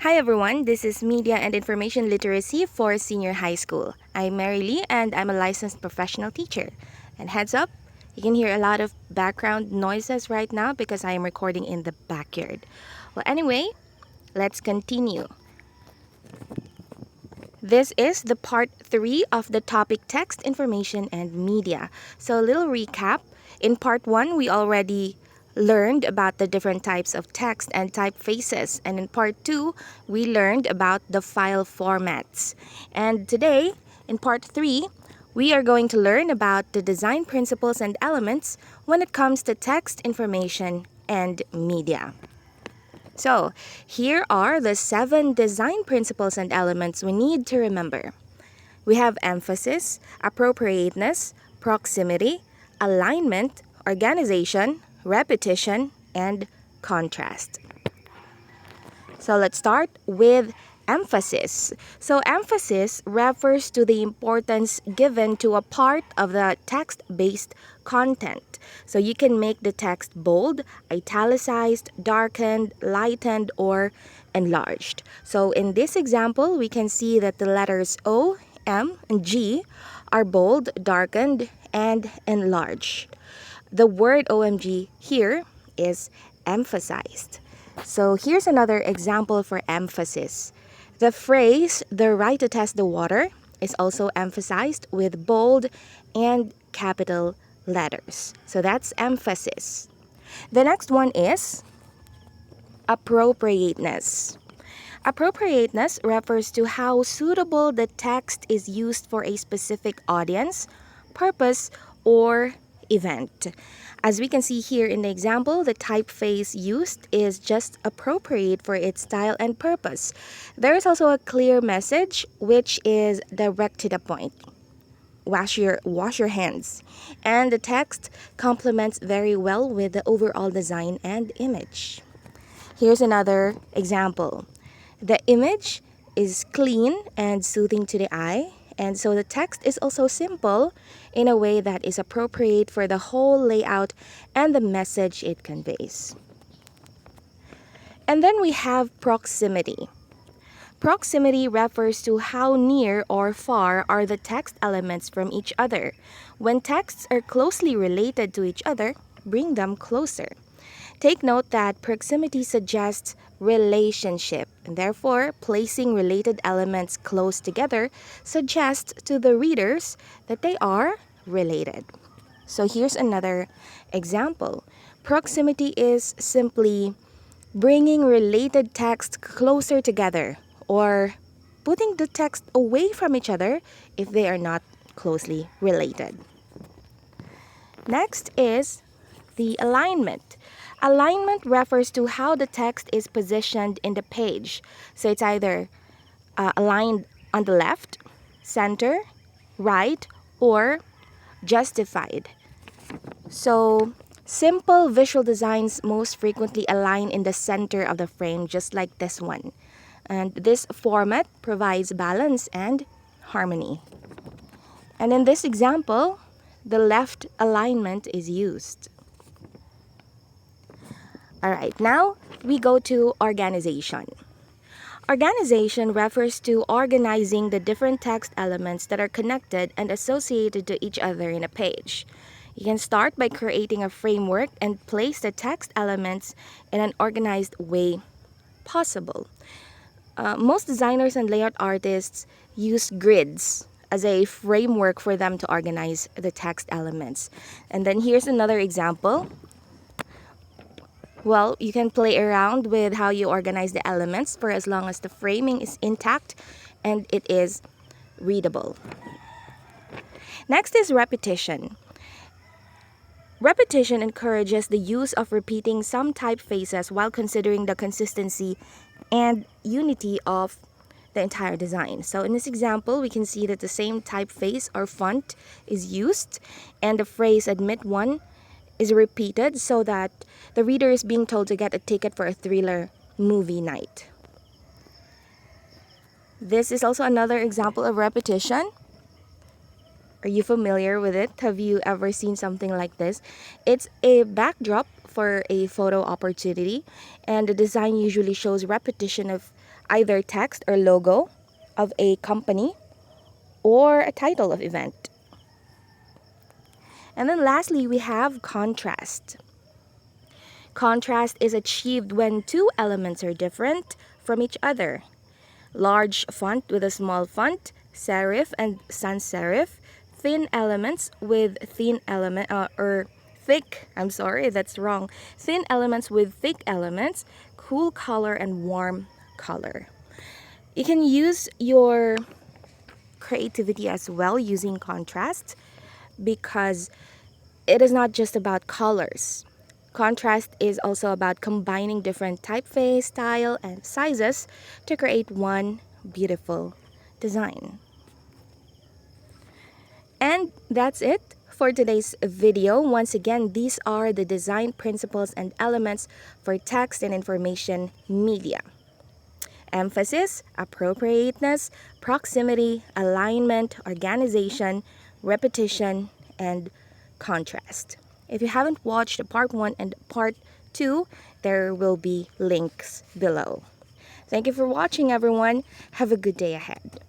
Hi everyone, this is Media and Information Literacy for Senior High School. I'm Marylie and I'm a licensed professional teacher. And heads up, you can hear a lot of background noises right now because I am recording in the backyard. Well, anyway, let's continue. This is the part 3 of the topic Text, Information, and Media. So a little recap. In part 1, we already learned about the different types of text and typefaces. And in part 2, we learned about the file formats. And today, in part 3, we are going to learn about the design principles and elements when it comes to text, information, and media. So, here are the 7 design principles and elements we need to remember. We have emphasis, appropriateness, proximity, alignment, organization, repetition, and contrast. So let's start with emphasis. So emphasis refers to the importance given to a part of the text-based content. So you can make the text bold, italicized, darkened, lightened, or enlarged. So in this example, we can see that the letters O, M, and G are bold, darkened, and enlarged. The word OMG here is emphasized. So here's another example for emphasis. The phrase, "the right to test the water," is also emphasized with bold and capital letters. So that's emphasis. The next one is appropriateness. Appropriateness refers to how suitable the text is used for a specific audience, purpose, or event. As we can see here in the example, the typeface used is just appropriate for its style and purpose. There is also a clear message which is direct to the point. Wash your hands. And the text complements very well with the overall design and image. Here's another example. The image is clean and soothing to the eye, and so the text is also simple in a way that is appropriate for the whole layout and the message it conveys. And then we have proximity. Proximity refers to how near or far are the text elements from each other. When texts are closely related to each other, bring them closer. Take note that proximity suggests relationship, and therefore placing related elements close together suggests to the readers that they are related. So here's another example. Proximity is simply bringing related text closer together or putting the text away from each other if they are not closely related. Next is the alignment. Alignment refers to how the text is positioned in the page. So it's either aligned on the left, center, right, or justified. So simple visual designs most frequently align in the center of the frame, just like this one. And this format provides balance and harmony. And in this example, the left alignment is used. Alright, now we go to organization. Organization refers to organizing the different text elements that are connected and associated to each other in a page. You can start by creating a framework and place the text elements in an organized way possible. Most designers and layout artists use grids as a framework for them to organize the text elements. And then here's another example. Well, you can play around with how you organize the elements for as long as the framing is intact and it is readable. Next is repetition. Repetition encourages the use of repeating some typefaces while considering the consistency and unity of the entire design. So in this example, we can see that the same typeface or font is used and the phrase "admit one" is repeated so that the reader is being told to get a ticket for a thriller movie night. This is also another example of repetition. Are you familiar with it? Have you ever seen something like this? It's a backdrop for a photo opportunity, and the design usually shows repetition of either text or logo of a company or a title of event. And then lastly, we have contrast. Contrast is achieved when two elements are different from each other. Large font with a small font, serif and sans serif, thin elements with thin element thick, I'm sorry, that's wrong. Thin elements with thick elements, cool color and warm color. You can use your creativity as well using contrast because it is not just about colors. Contrast is also about combining different typeface, style, and sizes to create one beautiful design. And that's it for today's video. Once again, these are the design principles and elements for text and information media. Emphasis, appropriateness, proximity, alignment, organization, repetition, and contrast. If you haven't watched part 1 and part 2, there will be links below. Thank you for watching, everyone. Have a good day ahead.